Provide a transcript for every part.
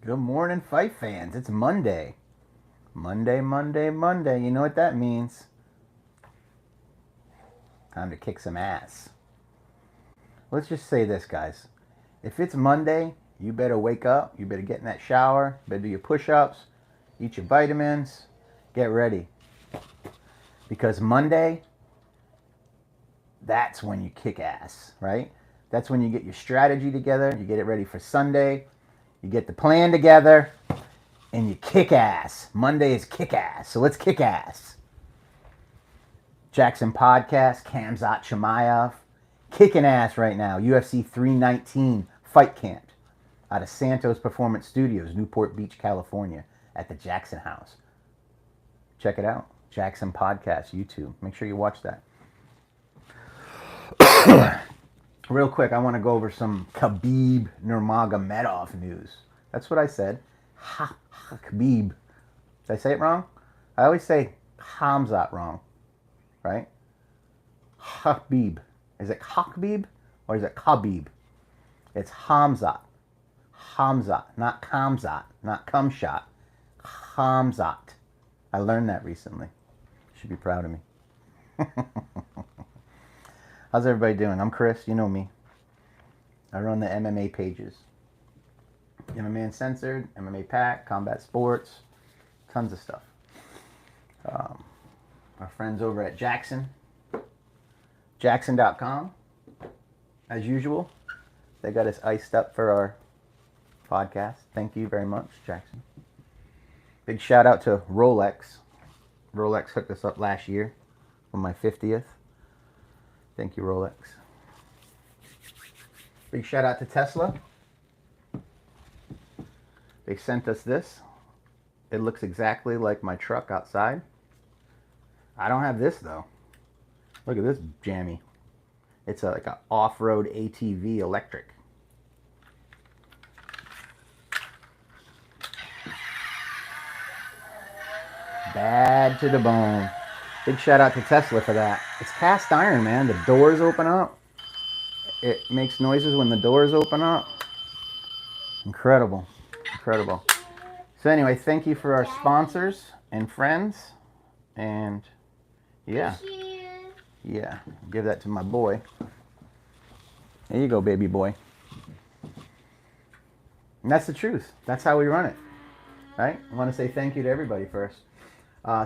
Good morning, fight fans. It's Monday. Monday, Monday, Monday. You know what that means. Time to kick some ass. Let's just say this, guys. If it's Monday, you better wake up. You better get in that shower. You better do your push-ups. Eat your vitamins. Get ready. Because Monday, that's when you kick ass, right? That's when you get your strategy together. You get it ready for Sunday. You get the plan together. And you kick ass. Monday is kick ass. So let's kick ass. Jackson Podcast, Khamzat Chimaev. Kicking ass right now. UFC 319 Fight Camp out of Santos Performance Studios, Newport Beach, California, at the Jackson House. Check it out. Jackson Podcast, YouTube. Make sure you watch that. Real quick, I want to go over some Khabib Nurmagomedov news. That's what I said. Khabib. Did I say it wrong? I always say Khamzat wrong, right? Khabib. Is it Khabib or is it Khabib? It's Khamzat. Khamzat, not Khamzat, not Kumshot. Khamzat. I learned that recently. You should be proud of me. How's everybody doing? I'm Chris. You know me. I run the MMA pages. MMA Uncensored, MMA Pack, Combat Sports, tons of stuff. Our friends over at Jackson, Jackson.com, as usual, they got us iced up for our podcast. Thank you very much, Jackson. Big shout out to Rolex. Rolex hooked us up last year for my 50th. Thank you, Rolex. Big shout out to Tesla. They sent us this. It looks exactly like my truck outside. I don't have this though. Look at this jammy. It's like an off-road ATV electric. Bad to the bone. Big shout out to Tesla for that. It's cast iron, man. The doors open up. It makes noises when the doors open up. Incredible. Incredible. So anyway, thank you for our sponsors and friends. And yeah. Give that to my boy. There you go, baby boy. And that's the truth. That's how we run it. Right? I want to say thank you to everybody first.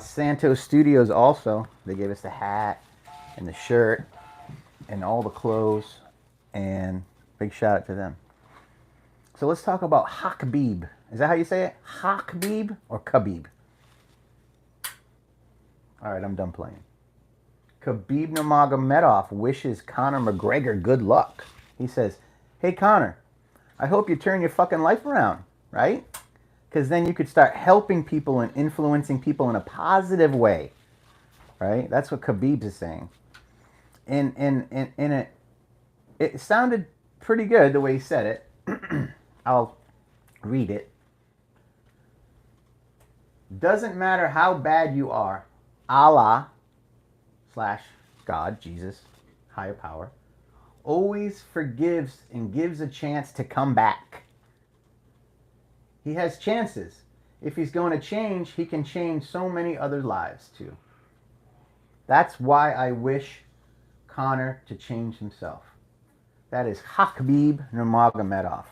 Santos Studios also. They gave us the hat and the shirt and all the clothes. And big shout out to them. So let's talk about Khabib. Is that how you say it? Khabib or Khabib? All right, I'm done playing. Khabib Nurmagomedov wishes Conor McGregor good luck. He says, hey, Conor, I hope you turn your fucking life around, right? Because then you could start helping people and influencing people in a positive way, right? That's what Khabib is saying. And it sounded pretty good the way he said it. I'll read it. Doesn't matter how bad you are, Allah / God, Jesus, higher power, always forgives and gives a chance to come back. He has chances. If he's going to change, he can change so many other lives too. That's why I wish Conor to change himself. That is Khabib Nurmagomedov.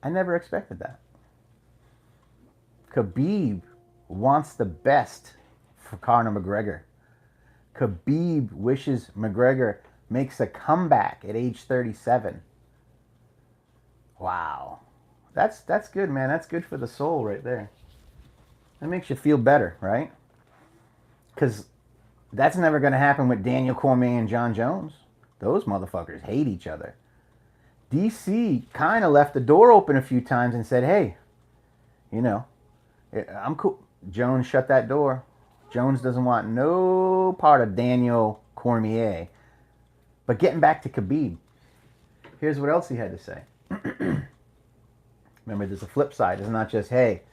I never expected that. Khabib wants the best for Conor McGregor. Khabib wishes McGregor makes a comeback at age 37. Wow. That's good, man. That's good for the soul right there. That makes you feel better, right? Because that's never going to happen with Daniel Cormier and John Jones. Those motherfuckers hate each other. DC kind of left the door open a few times and said, hey, you know, I'm cool. Jones shut that door. Jones doesn't want no part of Daniel Cormier. But getting back to Khabib, here's what else he had to say. Remember, there's a flip side. It's not just, hey,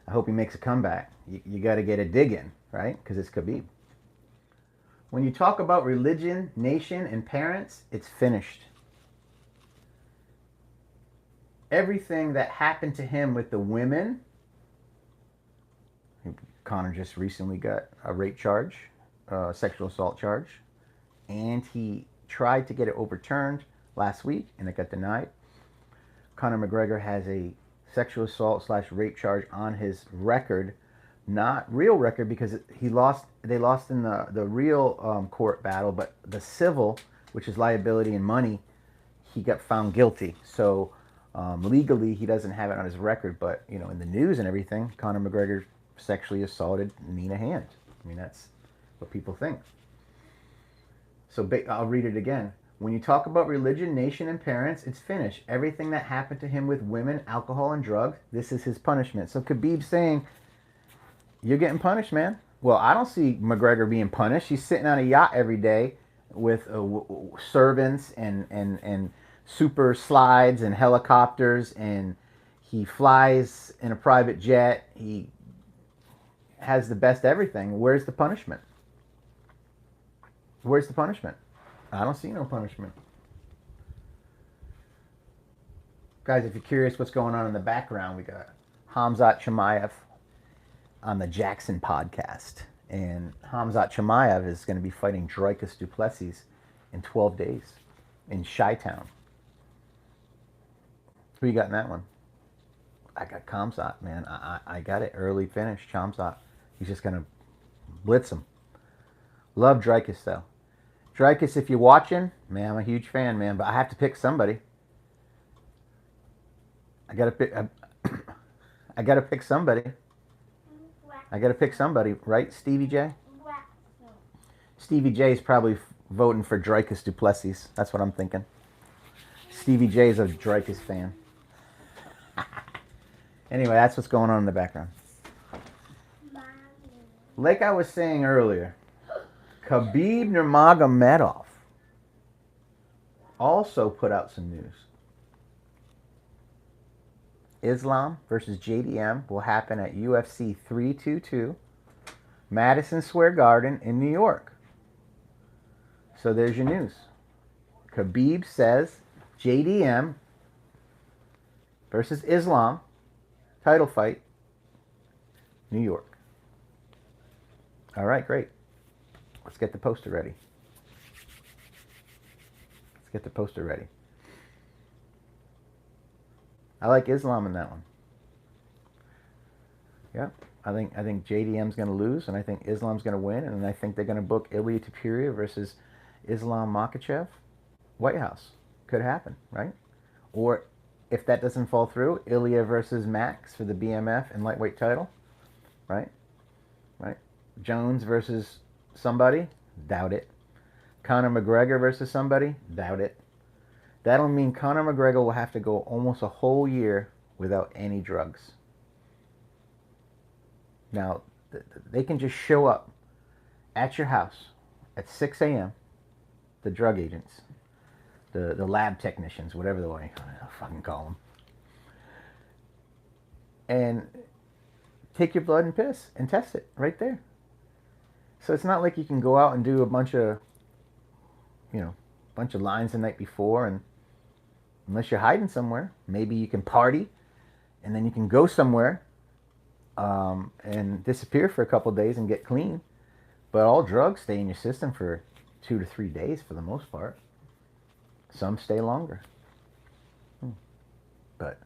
I hope he makes a comeback. You got to get a dig in, right? Because it's Khabib. When you talk about religion, nation, and parents, it's finished. everything that happened to him with the women. Conor just recently got a rape charge, sexual assault charge, and he tried to get it overturned last week, and it got denied. Conor McGregor has a sexual assault / rape charge on his record, not real record because he lost. They lost in the real court battle, but the civil, which is liability and money, he got found guilty. So legally, he doesn't have it on his record, but in the news and everything, Conor McGregor sexually assaulted Nina Hand. I mean, that's what people think. So I'll read it again. When you talk about religion, nation, and parents, it's finished. Everything that happened to him with women, alcohol, and drugs, this is his punishment. So Khabib's saying, you're getting punished, man. Well, I don't see McGregor being punished. He's sitting on a yacht every day with servants and super slides and helicopters, and he flies in a private jet. He has the best everything. Where's the punishment? Where's the punishment? I don't see no punishment. Guys, if you're curious what's going on in the background, we got Khamzat Chimaev on the Jackson podcast. And Khamzat Chimaev is going to be fighting Dricus du Plessis in 12 days in Chi-Town. Who you got in that one? I got Khamzat, man. I got it early finish. Khamzat. He's just going to blitz him. Love Dricus, though. Dricus, if you're watching, man, I'm a huge fan, man. But I have to pick somebody. I gotta pick. I gotta pick somebody. I gotta pick somebody, right, Stevie J? Stevie J is probably voting for Dricus du Plessis. That's what I'm thinking. Stevie J is a Dricus fan. Anyway, that's what's going on in the background. Like I was saying earlier, Khabib Nurmagomedov also put out some news. Islam versus JDM will happen at UFC 322, Madison Square Garden in New York. So there's your news. Khabib says JDM versus Islam, title fight, New York. All right, great. Let's get the poster ready. Let's get the poster ready. I like Islam in that one. Yeah, I think JDM's going to lose, and I think Islam's going to win, and I think they're going to book Ilia Topuria versus Islam Makhachev. White House. Could happen, right? Or if that doesn't fall through, Ilia versus Max for the BMF and lightweight title, right? Right? Jones versus somebody? Doubt it. Conor McGregor versus somebody? Doubt it. That'll mean Conor McGregor will have to go almost a whole year without any drugs. Now, they can just show up at your house at 6 a.m., the drug agents, the lab technicians, whatever the way I'll fucking call them, and take your blood and piss and test it right there. So it's not like you can go out and do a bunch of lines the night before, and unless you're hiding somewhere, maybe you can party, and then you can go somewhere and disappear for a couple of days and get clean. But all drugs stay in your system for 2 to 3 days for the most part. Some stay longer. But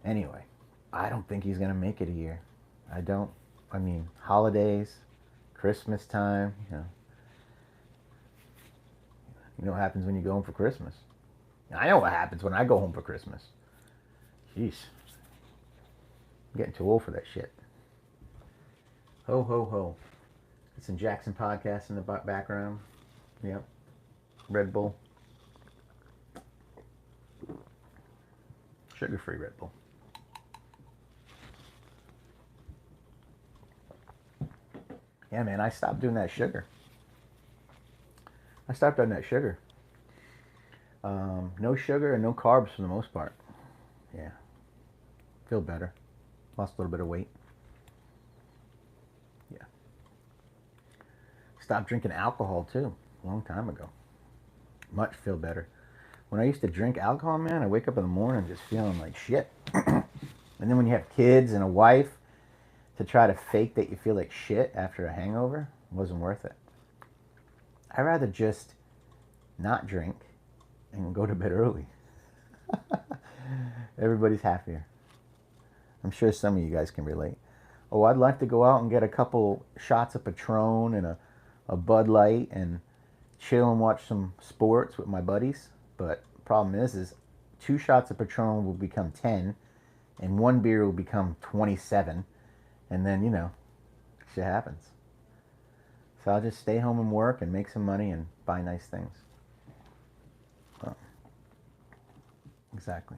anyway, I don't think he's going to make it a year. I don't. I mean, holidays, Christmas time, You know what happens when you go home for Christmas. I know what happens when I go home for Christmas. Jeez. I'm getting too old for that shit. Ho, ho, ho. It's some Jackson podcast in the background. Yep. Red Bull. Sugar-free Red Bull. Yeah, man, I stopped doing that sugar. I stopped doing that sugar. No sugar and no carbs for the most part. Yeah. Feel better. Lost a little bit of weight. Yeah. Stopped drinking alcohol too. A long time ago. Much feel better. When I used to drink alcohol, man, I wake up in the morning just feeling like shit. And then when you have kids and a wife, to try to fake that you feel like shit after a hangover wasn't worth it. I'd rather just not drink and go to bed early. Everybody's happier. I'm sure some of you guys can relate. Oh, I'd like to go out and get a couple shots of Patron and a Bud Light and chill and watch some sports with my buddies. But the problem is 2 shots of Patron will become 10 and 1 beer will become 27. And then, shit happens. So I'll just stay home and work and make some money and buy nice things. Oh, exactly.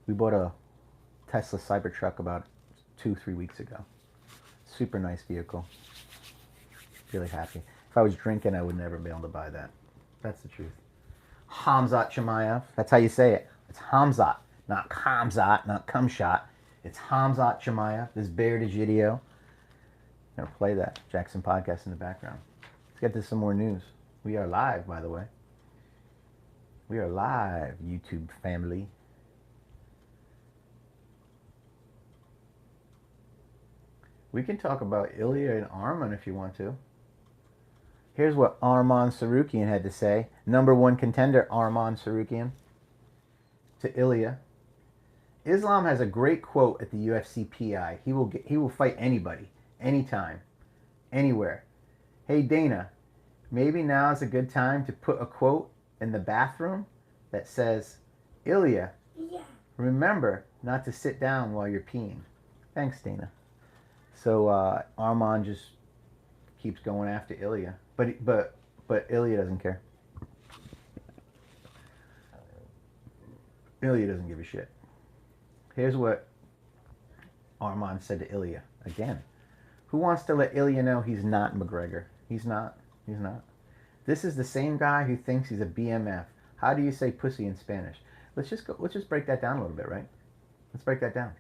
We bought a Tesla Cybertruck about 2-3 weeks ago. Super nice vehicle. Really happy. If I was drinking, I would never be able to buy that. That's the truth. Hamzat Chimaev. That's how you say it. It's Hamzat, not Kamzat, not Kumshot. It's Hamzat Chimaev. This Bear Digidio. I'm going to play that Jackson podcast in the background. Let's get to some more news. We are live, by the way. We are live, YouTube family. We can talk about Ilia and Arman if you want to. Here's what Arman Tsarukyan had to say. Number 1 contender, Arman Tsarukyan, to Ilia. Islam has a great quote at the UFC PI. He will fight anybody, anytime, anywhere. Hey Dana, maybe now is a good time to put a quote in the bathroom that says, Ilia, remember not to sit down while you're peeing. Thanks, Dana. So Arman just keeps going after Ilia, but Ilia doesn't care. Ilia doesn't give a shit. Here's what Arman said to Ilia again. Who wants to let Ilia know he's not McGregor? He's not. He's not. This is the same guy who thinks he's a BMF. How do you say pussy in Spanish? Let's just break that down a little bit, right? Let's break that down.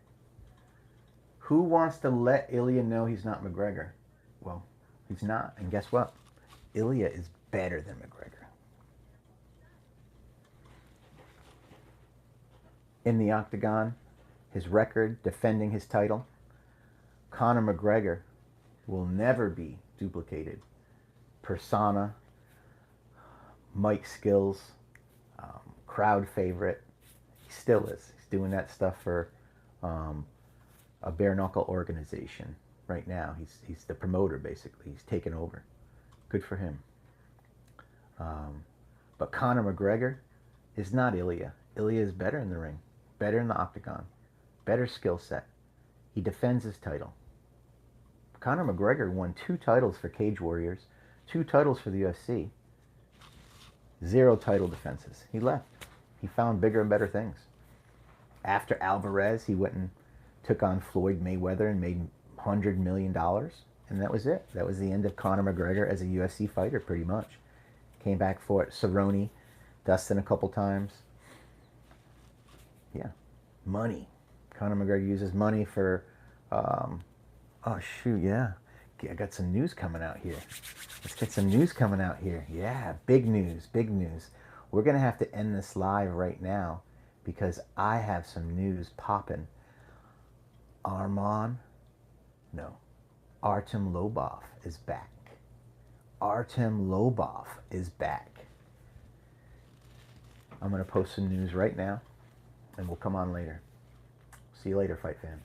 Who wants to let Ilia know he's not McGregor? Well, he's not. And guess what? Ilia is better than McGregor. In the octagon, his record defending his title, Conor McGregor will never be duplicated. Persona, mic skills, crowd favorite. He still is. He's doing that stuff for a bare knuckle organization right now. He's the promoter, basically. He's taken over. Good for him. But Conor McGregor is not Ilia. Ilia is better in the ring, better in the octagon, better skill set. He defends his title. Conor McGregor won 2 titles for Cage Warriors, 2 titles for the UFC, 0 title defenses. He left. He found bigger and better things. After Alvarez, he went and took on Floyd Mayweather and made $100 million. And that was it. That was the end of Conor McGregor as a UFC fighter, pretty much. Came back for it. Cerrone, Dustin a couple times. Yeah. Money. Conor McGregor uses money for... oh, shoot, yeah. I got some news coming out here. Let's get some news coming out here. Yeah, big news, big news. We're going to have to end this live right now because I have some news popping. Artem Lobov is back. Artem Lobov is back. I'm going to post some news right now, and we'll come on later. See you later, fight fans.